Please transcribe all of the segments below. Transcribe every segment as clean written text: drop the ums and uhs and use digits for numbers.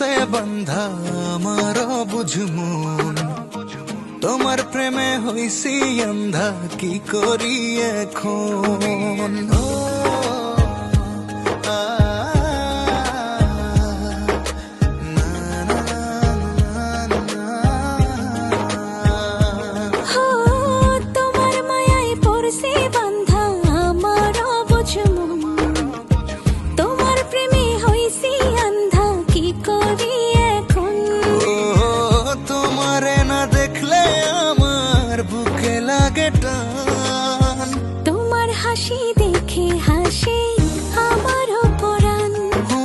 পরশে বন্ধা আমার বুঝমুন, তোমার প্রেমে হইছি অন্ধা, কি করি এখন। ও আ, না, না, না, না। হো, তোমার মায়ায় পড়ছে বান্ধা আমার অবুঝ মন, তোমার প্রেমে হইছি আন্ধা, কি করি এখন। ও তোমারে না দেখলে আমার বুকে লাগে টান, তোমার হাসি দেখে হাসে আমার পরাণ। ও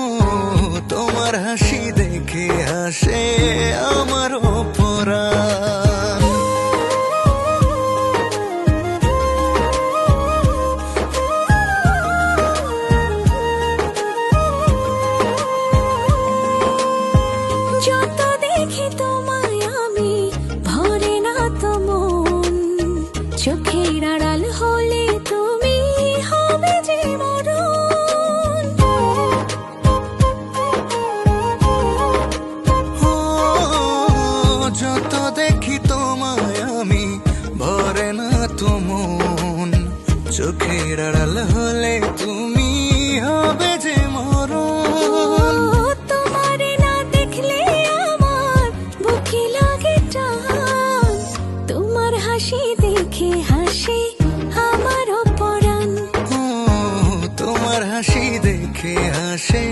তোমার হাসি দেখে হাসে আমার পরাণ। যত দেখি তোমায় আমি ভরে না তো মন, চোখের আড়াল হলে তুমি হবে যে মরণ। ও যত দেখি তোমায় আমি ভরে না তো মন, চোখের আড়াল হলে তুমি হবে যে মরণ। তোমারে না দেখলে আমার বুকে লাগে টান, তোমার হাসি দেখে হাসে আমার পরাণ। ও তোমার হাসি দেখে হাসে